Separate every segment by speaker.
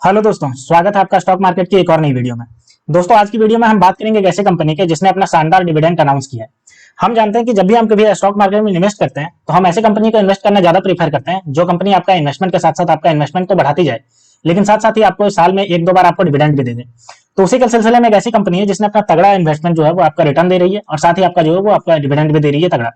Speaker 1: Hello दोस्तों, स्वागत है आपका स्टॉक मार्केट की एक और नई वीडियो में। दोस्तों, आज की वीडियो में हम बात करेंगे एक ऐसे कंपनी के जिसने अपना शानदार डिविडेंड अनाउंस किया है। हम जानते हैं कि जब भी हम कभी स्टॉक मार्केट में इन्वेस्ट करते हैं तो हम ऐसे कंपनी को इन्वेस्ट करना ज्यादा प्रीफर करते हैं जो कंपनी आपका इन्वेस्टमेंट के साथ साथ आपका इन्वेस्टमेंट तो बढ़ाती जाए, लेकिन साथ साथ ही आपको साल में एक दो बार आपको डिविडेंड भी दे दे। तो उसी के सिलसिले में एक ऐसी कंपनी है जिसने अपना तगड़ा इन्वेस्टमेंट जो है वो आपका रिटर्न दे रही है और साथ ही आपका जो है वो आपका डिविडेंड भी दे रही है तगड़ा।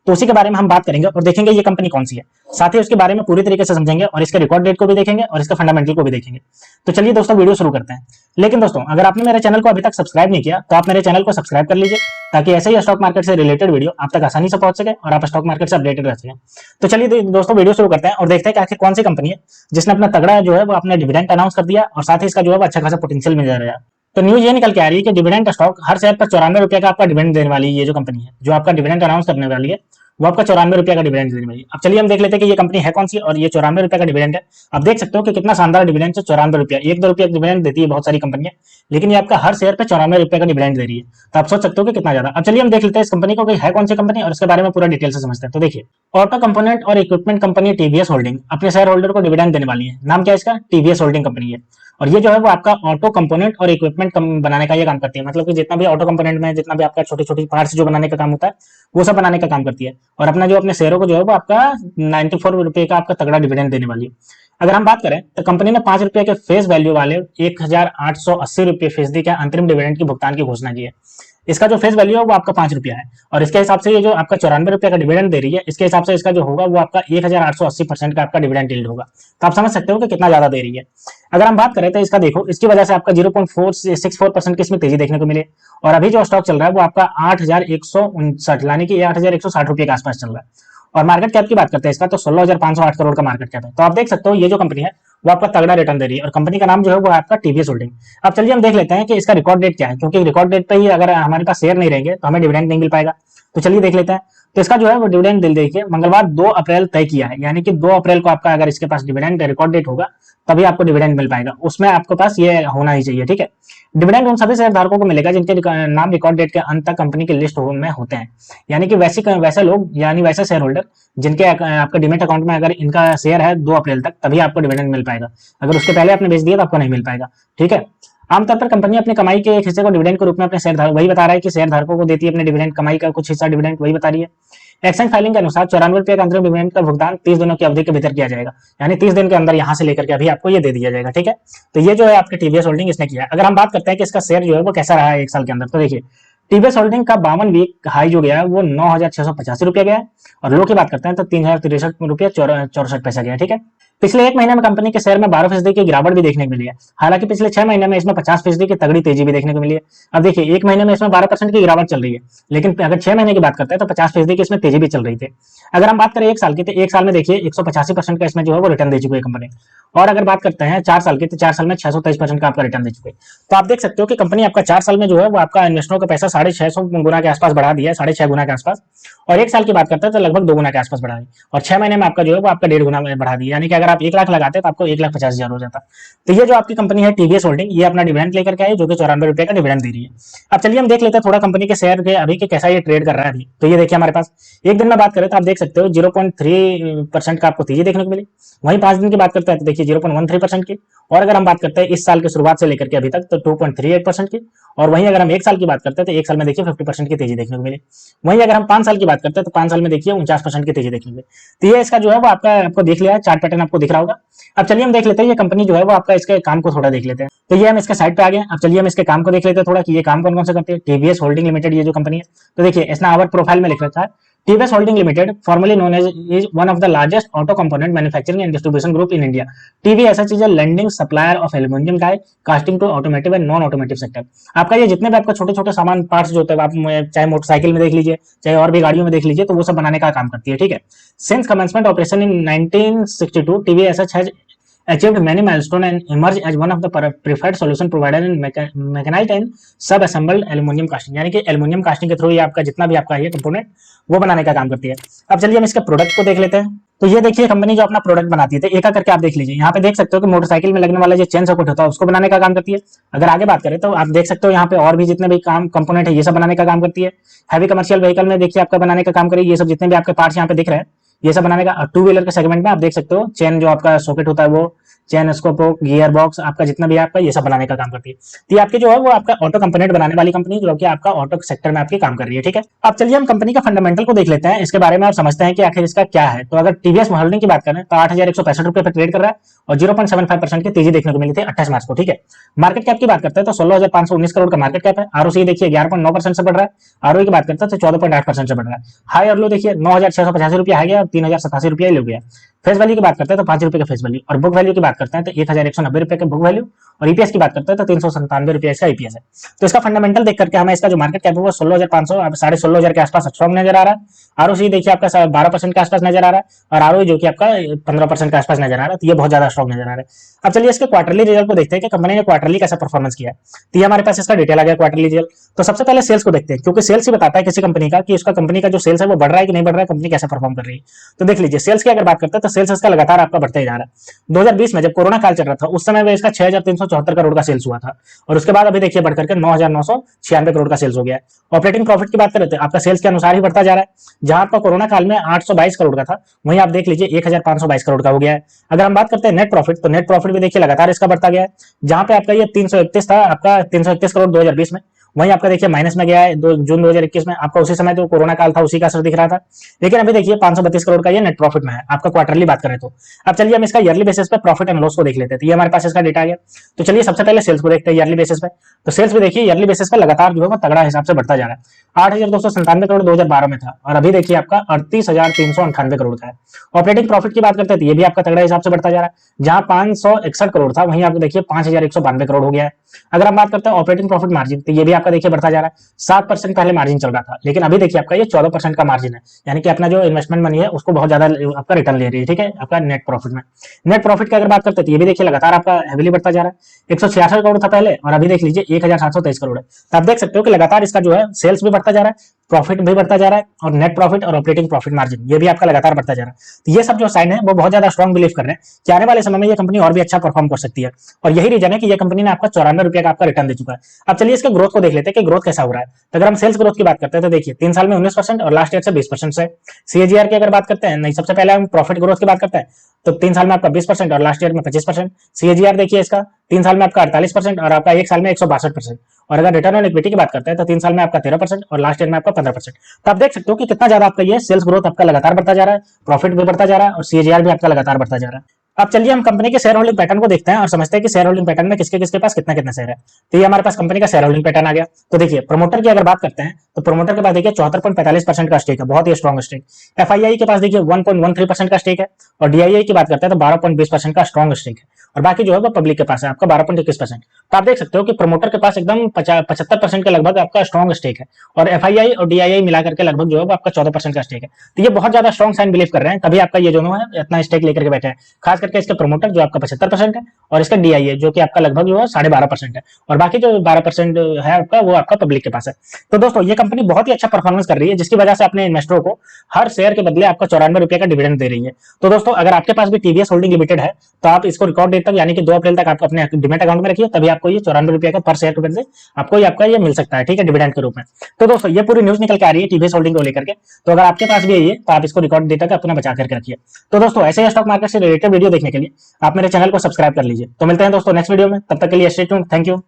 Speaker 1: तो उसी के बारे में हम बात करेंगे और देखेंगे ये कंपनी कौन सी है। साथ ही उसके बारे में पूरी तरीके से समझेंगे और इसके रिकॉर्ड डेट को भी देखेंगे और इसका फंडामेंटल को भी देखेंगे। तो चलिए दोस्तों, वीडियो शुरू करते हैं। लेकिन दोस्तों, अगर आपने मेरे चैनल को अभी तक सब्सक्राइब नहीं किया तो आप मेरे चैनल को सब्सक्राइब कर लीजिए, ताकि ऐसे ही स्टॉक मार्केट से रिलेटेड वीडियो आप तक आसानी से पहुंच सके और आप स्टॉक मार्केट से अपडेटेड रह सकें। तो चलिए दोस्तों, वीडियो शुरू करते हैं और देखते हैं कि आखिर कौन सी कंपनी है जिसने अपना तगड़ा जो है वो अपने डिविडेंड अनाउंस कर दिया और साथ ही इसका जो है वो अच्छा खासा पोटेंशियल मिल रहा है। तो न्यूज ये निकल के आ रही है कि डिविडेंड स्टॉक हर शेयर पर 94 रुपए का आपका डिविडेंड देने वाली ये जो कंपनी है, जो आपका डिविडेंड अनाउंस करने वाली है, वो आपका 94 रुपए का डिविडेंड देने वाली है। अब चलिए हम देख लेते हैं कि ये कंपनी है कौन सी और ये 94 रुपए का डिविडेंड है। आप देख सकते हो कि कितना शानदार डिविडेंड है। 94 रुपया, एक दो रुपया डिविडेंड देती है बहुत सारी कंपनियां, लेकिन ये आपका हर शेयर पे 94 रुपए का डिविडेंड दे रही है। तो आप सोच सकते हो कि कितना ज्यादा। अब चलिए हम देख लेते हैं इस कंपनी को कि है कौन सी कंपनी और इसके बारे में पूरा डिटेल से समझते हैं। तो देखिए, ऑटो कंपोनेंट और इक्विपमेंट कंपनी टीवीएस होल्डिंग अपने शेयर होल्डर को डिविडेंड देने वाली है। नाम क्या है इसका? टीवीएस होल्डिंग कंपनी है। और ये जो है वो आपका ऑटो कंपोनेंट और इक्विपमेंट बनाने का ये काम करती है। मतलब कि जितना भी ऑटो कंपोनेंट में जितना भी आपका छोटी छोटी पार्ट्स जो बनाने का काम होता है वो सब बनाने का काम करती है। और अपना जो अपने शेयरों को जो है वो आपका 94 रुपए का आपका तगड़ा डिविडेंड देने वाली है। अगर हम बात करें तो कंपनी ने 5 रुपए के फेस वैल्यू वाले 1880 रुपए फीसदी के अंतरिम डिविडेंड की भुगतान की घोषणा की है। इसका जो फेस वैल्यू है वो आपका 5 रुपया है और इसके हिसाब से ये जो आपका 94 रुपए का डिविडेंड दे रही है, इसके हिसाब से इसका जो होगा वो आपका 1880% का आपका डिविडेंड यील्ड होगा। तो आप समझ सकते हो कि कितना ज्यादा दे रही है। अगर हम बात करें तो इसका देखो, इसकी वजह से आपका 0.464% की इसमें तेजी देखने को मिले और अभी जो स्टॉक चल रहा है वो आपका 8,159 यानी कि 8,160 रुपए के आसपास चल रहा है। और मार्केट कैप की बात करते हैं इसका तो 16,508 करोड़ का मार्केट कैप है। तो आप देख सकते हो ये जो कंपनी है वो आपका तगड़ा रिटर्न दे रही है और कंपनी का नाम जो है वो आपका टीवीएस होल्डिंग। अब चलिए हम देख लेते हैं कि इसका रिकॉर्ड डेट क्या है, क्योंकि रिकॉर्ड डेट पे ही अगर हमारे पास शेयर नहीं रहेंगे तो हमें डिविडेंड नहीं मिल पाएगा। तो चलिए देख लेते हैं। तो इसका जो है वो डिविडेंड दिल देखिए मंगलवार 2 अप्रैल तय किया है, यानी कि 2 अप्रैल को आपका अगर इसके पास डिविडेंड रिकॉर्ड डेट होगा तभी आपको डिविडेंड मिल पाएगा। उसमें आपके पास ये होना ही चाहिए, ठीक है। डिविडेंड उन सभी शेयरधारकों को मिलेगा जिनके नाम रिकॉर्ड डेट के अंत तक कंपनी की लिस्ट में होते हैं, यानी कि वैसे लोग यानी वैसे शेयर होल्डर जिनके आपका डिमेट अकाउंट में अगर इनका शेयर है 2 अप्रैल तक, तभी आपको डिविडेंड मिल पाएगा। अगर उसके पहले आपने बेच दिया तो आपको नहीं मिल पाएगा, ठीक है। आमतौर पर कंपनी अपनी कमाई के एक हिस्से को डिविडेंड के रूप में अपने शेयरधारक वही बता रहा है कि शेयरधारकों को देती है अपने डिविडेंड कमाई का कुछ हिस्सा डिविडेंड वही बता रही है। एक्सचेंज फाइलिंग के अनुसार 94 रुपए का अंतरिम डिविडेंड का भुगतान 30 दिनों की अवधि के भीतर किया जाएगा, यानी 30 दिन के अंदर यहां से लेकर के अभी आपको ये दे दिया जाएगा, ठीक है। तो ये जो है आपके टीवीएस होल्डिंग इसने किया है। अगर हम बात करते हैं कि इसका शेयर जो है वो कैसा रहा है एक साल के अंदर, तो देखिए टीवीएस होल्डिंग का 52 वीक हाई जो गया है वो 9,685 रुपया गया है और लो की बात करते हैं तो 3,063 रुपया 64 पैसा गया, ठीक है। पिछले एक महीने में कंपनी के शेयर में 12% की गिरावट भी देखने को मिली है। हालांकि पिछले 6 महीने में इसमें 50% की तगड़ी तेजी भी देखने को मिली है। अब देखिए, एक महीने में इसमें 12% की गिरावट चल रही है, लेकिन अगर 6 महीने की बात करते हैं तो 50% की इसमें तेजी भी चल रही थी। अगर हम बात करें एक साल की, तो एक साल में देखिए 185% का इसमें जो है वो रिटर्न दे चुकी है कंपनी। और अगर बात करते हैं 4 साल की, तो 4 साल में 623% का आपका रिटर्न दे चुके हैं। तो आप देख सकते हो कि कंपनी आपका 4 साल में जो है वो आपका इन्वेस्टरों का पैसा 650 गुना के आसपास बढ़ा दिया है, 6.5 गुना के आसपास। और एक साल की बात करते हैं तो लगभग 2 गुना के आसपास बढ़ा है और 6 महीने में आपका जो है वो आपका 1.5 गुना में बढ़ा दिया, यानी कि अगर आप 1 लाख लगाते तो आपको 1,50,000 हो जाता। तो ये जो आपकी कंपनी है टीवीएस होल्डिंग, ये अपना डिविडेंड लेकर के आई जो कि 94 रुपए का डिविडेंड दे रही है। अब चलिए हम देख लेते हैं थोड़ा कंपनी के शेयर के अभी के कैसा ये ट्रेड कर रहा है अभी। तो ये देखिए हमारे पास एक दिन में बात करें तो आप देख सकते हो 0.3% का आपको तेजी देखने को मिली। वहीं 5 दिन की बात करते हैं तो देखिए 0.13% की। और अगर हम बात करते हैं इस साल की शुरुआत से लेकर के अभी तक तो 2.38% की। और वहीं अगर हम एक साल की बात करते हैं तो एक साल में देखिए 50% की तेजी देखने को मिली। वहीं अगर हम 5 साल की बात करते हैं तो 5 साल में देखिए 49% की तेजी देखने को मिली। तो ये इसका जो है वो आपको देख लिया है, चार्ट पैटर्न आपको दिख रहा होगा। अब चलिए हम देख लेते हैं ये कंपनी जो है वो आपका इसके काम को थोड़ा देख लेते हैं। तो ये हम इसके साइड पे आ गए। अब चलिए हम इसके काम को देख लेते हैं थोड़ा कि ये काम कौन कौन से करते हैं। टीवीएस होल्डिंग लिमिटेड ये जो कंपनी है, तो देखिए इसने आवर प्रोफाइल में लिख रखा है TVS Holding Limited, formerly known as, is one of the largest auto component manufacturing and distribution group in India. TVS is a lending supplier of aluminum die casting to automotive and non-automotive sector. आपका ये जितने भी आपका छोटे छोटे सामान parts जो होते हैं, आप चाहे मोटरसाइकिल में देख लीजिए चाहे और भी गाड़ियों में देख लीजिए, तो वो सब बनाने का काम करती है, ठीक है। Since commencement operation in 1962 TVS has achieved many milestones and emerged as one of the preferred solution provider in mechanized and sub-assembled aluminum casting, यानी कि एल्यूमिनियम कास्टिंग के थ्रू ये आपका जितना भी आपका ये कंपोनेंट वो बनाने का काम करती है। अब चलिए हम इसके प्रोडक्ट को देख लेते हैं। तो ये देखिए कंपनी जो अपना प्रोडक्ट बनाती है, तो एक करके आप देख लीजिए। यहाँ पे देख सकते हो कि मोटरसाइकिल में लगने वाला जो चेन सपोर्ट होता है उसको बनाने का काम करती है। अगर आगे बात करें तो आप देख सकते हो यहाँ पे और भी जितने भी काम कंपोनेंट है ये सब बनाने का काम करती है। हैवी कमर्शियल व्हीकल में देखिए आपका बनाने का काम करेगी। ये सब जितने भी आपके पार्ट्स यहाँ पे दिख रहे हैं ये सब बनाने का। टू व्हीलर के सेगमेंट में आप देख सकते हो चेन जो आपका सॉकेट होता है वो चेन स्कोप, गियर बॉक्स, आपका जितना भी आपका ये सब बनाने का काम करती है। तो ये आपकी जो है वो आपका ऑटो कंपोनेंट बनाने वाली कंपनी जो कि आपका ऑटो सेक्टर में आपकी काम कर रही है। ठीक है, अब चलिए हम कंपनी का फंडामेंटल को देख लेते हैं, इसके बारे में आप समझते हैं कि आखिर इसका क्या है। तो अगर टीवीएस होल्डिंग की बात करें तो 8,165 रुपए पर ट्रेड कर रहा है और 0.75% की तेजी देखने को मिली थी 28 मार्च को। ठीक है, मार्केट कैप की बात करते हैं तो 16,519 करोड़ का मार्केट कैप है। आरओसी देखिए 11.9% से बढ़ रहा है, आरओई की बात करते हैं तो 14.8% से बढ़ रहा है। हाई और लो देखिए 9,685 रुपया आ गया और 3,087 रुपया ले गया। फेस वैल्यू की बात करते हैं तो 5 रुपए का फेस वैल्यू, और बुक वैल्यू की बात करते हैं तो 1,190 रुपए का बुक वैल्यू, और ईपीएस की बात करते हैं तो 397 रुपया इसका ईपीएस है। तो इसका फंडामेंटल देख करके हमें इसका जो मार्केट कैप है वो 16,500 16,500 के आसपास स्ट्रॉन्ग नजर आ रहा है। आरओसी देखिए आपका 12% के आसपास नजर आ रहा है, और आरओई जो कि आपका 15% के आसपास नजर आ रहा है। तो ये बहुत ज्यादा स्ट्रॉन्ग नजर आ रहा है। अब चलिए इसके क्वार्टरली रिजल्ट को देखते हैं कि कंपनी ने क्वार्टरली कैसा परफॉर्मेंस किया है। तो ये हमारे पास इसका डिटेल आ गया क्वार्टरली रिजल्ट। तो सबसे पहले सेल्स को देखते हैं, क्योंकि सेल्स ही बताता है किसी कंपनी का कि उसका कंपनी का जो सेल्स है वो बढ़ रहा है कि नहीं बढ़ रहा है, कंपनी कैसे परफॉर्म कर रही है। तो देख लीजिए सेल्स की अगर बात करते हैं तो सेल्स इसका लगातार आपका बढ़ता ही जा रहा है। 2020 में जब कोरोना काल चल रहा था उस समय इसका 6,374 करोड़ का सेल्स हुआ था, और उसके बाद अभी देखिए बढ़कर 9,996 करोड़ का सेल्स हो गया है। ऑपरेटिंग प्रॉफिट की बात करें तो आपका सेल्स के अनुसार ही बढ़ता जा रहा है। जहां आपका कोरोना काल में 822 करोड़ का था, वहीं आप देख लीजिए 1,522 करोड़ का हो गया है। अगर हम बात करते हैं नेट प्रॉफिट, तो नेट प्रॉफिट भी देखिए लगातार इसका बढ़ता गया है। जहां पे आपका ये 331 था, आपका 331 करोड़ 2020 में, वहीं आपका देखिए माइनस में गया है जून 2021 में। आपका उसी समय जो कोरोना काल था उसी का असर दिख रहा था, लेकिन अभी देखिए 532 करोड़ का ये नेट प्रॉफिट में है आपका क्वार्टरली बात करें तो। अब चलिए हम इसका ईयरली बेसिस पे प्रॉफिट एंड लॉस को देख लेते हैं। तो ये हमारे पास इसका डेटा आ गया। तो चलिए सबसे पहले सेल्स को देखते हैं ईयरली बेसिस पे। तो सेल्स भी देखिए ईयरली बेसिस पे लगातार जो है वो तगड़ा हिसाब से बढ़ता जा रहा है। 8,297 करोड़ 2012 में था, और अभी देखिए आपका 38,398 करोड़ का है। ऑपरेटिंग प्रॉफिट की बात करते हैं तो ये भी आपका तगड़ा हिसाब से बढ़ता जा रहा है। जहां 561 करोड़ था वहीं आपको देखिए 5,192 करोड़ हो गया है। अगर हम बात करते हैं ऑपरेटिंग प्रॉफिट मार्जिन, तो ये भी आपका देखिए बढ़ता जा रहा है। 7% पहले मार्जिन चल रहा था, लेकिन अभी देखिए आपका ये 14% का मार्जिन है, यानी कि अपना जो इन्वेस्टमेंट मनी है उसको बहुत ज्यादा आपका रिटर्न ले रही है। ठीक है, आपका नेट प्रॉफिट में। नेट प्रॉफिट की अगर बात करते हैं तो ये भी देखिए लगातार आपका हेवीली बढ़ता जा रहा है। 166 करोड़ था पहले, और अभी देख लीजिए 1,723 करोड़ है। तो आप देख सकते हो कि लगातार इसका जो है सेल्स भी बढ़ता जा रहा है, प्रॉफिट भी बढ़ता जा रहा है, और नेट प्रॉफिट और ऑपरेटिंग प्रॉफिट मार्जिन ये भी आपका लगातार बढ़ता जा रहा है। तो ये सब जो साइन है वो बहुत ज्यादा स्ट्रॉन्ग बिलीव कर रहे हैं कि आने वाले समय में ये कंपनी और भी अच्छा परफॉर्म कर सकती है, और यही रीजन है कि ये कंपनी ने आपका 94 रुपए का आपका रिटर्न दे चुका है। अब चलिए इसके ग्रोथ को देख लेते हैं कि ग्रोथ कैसा हो रहा है। तो अगर हम सेल्स ग्रोथ की बात करते हैं तो देखिए 3 साल में 19% और लास्ट ईयर से 20% से। सीएजीआर की अगर बात करते हैं, नहीं सबसे पहले हम प्रॉफिट ग्रोथ की बात करते हैं, तो 3 साल में आपका 20% और लास्ट ईयर में 25%। सीएजीआर देखिए इसका 3 साल में आपका 48% और आपका 1 साल में 162%। और अगर रिटर्न ऑन इक्विटी की बात करते हैं तो 3 साल में आपका 13% और लास्ट ईयर में आपका 15%। तो आप देख सकते हो कि कितना ज्यादा आपका ये सेल्स ग्रोथ आपका लगातार बढ़ता जा रहा है, प्रॉफिट भी बढ़ता जा रहा है, और सीएजीआर भी आपका लगातार बढ़ता जा रहा है। अब चलिए हम कंपनी के शेयर होल्डिंग पैटर्न को देखते हैं और समझते हैं कि शेयर होल्डिंग पैटर्न में किसके किसके पास कितना कितना शेयर है। तो ये हमारे पास कंपनी का शेयर होल्डिंग पैटर्न आ गया। तो देखिए प्रमोटर की अगर बात करते हैं तो प्रमोटर के पास देखिए 74.45% का स्टेक है, बहुत ही स्ट्रॉन्ग स्टेक। एफआईआई के पास देखिए 1.13% का स्टेक है, और डीआईआई की बात करते हैं तो 12.20% का स्ट्रॉन्ग स्टेक है, और बाकी जो है वो पब्लिक के पास है आपका 12.21%। तो आप देख सकते हो कि प्रमोटर के पास एकदम 75% के लगभग आपका स्ट्रॉन्ग स्टेक है, और एफआईआई और डीआईआई मिलाकर के लगभग जो है वो आपका 14% का स्टेक है। तो ये बहुत ज्यादा स्ट्रॉन्ग साइन बिलीव कर रहे हैं, तभी आपका ये दोनों है इतना स्टेक लेकर के बैठे हैं। खास करके इसके प्रमोटर जो आपका 75% है, और इसका डीआईए जो कि आपका लगभग जो है 12.5% है, और बाकी जो 12% है आपका वो आपका पब्लिक के पास है। तो दोस्तों ये कंपनी बहुत ही अच्छा परफॉर्मेंस कर रही है, जिसकी वजह से अपने इन्वेस्टरों को हर शेयर के बदले आपका 94 रुपए का डिविडेंड दे रही है। तो दोस्तों अगर आपके पास भी टीवीएस होल्डिंग लिमिटेड है तो आप इसको रिकॉर्ड डेट तक यानी कि 2 अप्रैल तक आप अपने डिमेट अकाउंट में रखिए, तभी आपको ये 94 रुपए का पर शेयर के बदले आपको ये आपका ये मिल सकता है। ठीक है, डिविडेंड के रूप में। तो दोस्तों ये पूरी न्यूज निकल के आ रही है टीवीएस होल्डिंग को लेकर के, तो अगर आपके पास भी है ये तो आप इसको रिकॉर्ड डेट तक अपना बचा करके रखिए। तो दोस्तों ऐसे ही स्टॉक मार्केट से रिलेटेड वीडियो देखने के लिए आप मेरे चैनल को सब्सक्राइब कर लीजिए। तो मिलते हैं दोस्तों नेक्स्ट वीडियो में, तब तक के लिए स्टे ट्यून्ड। Thank you.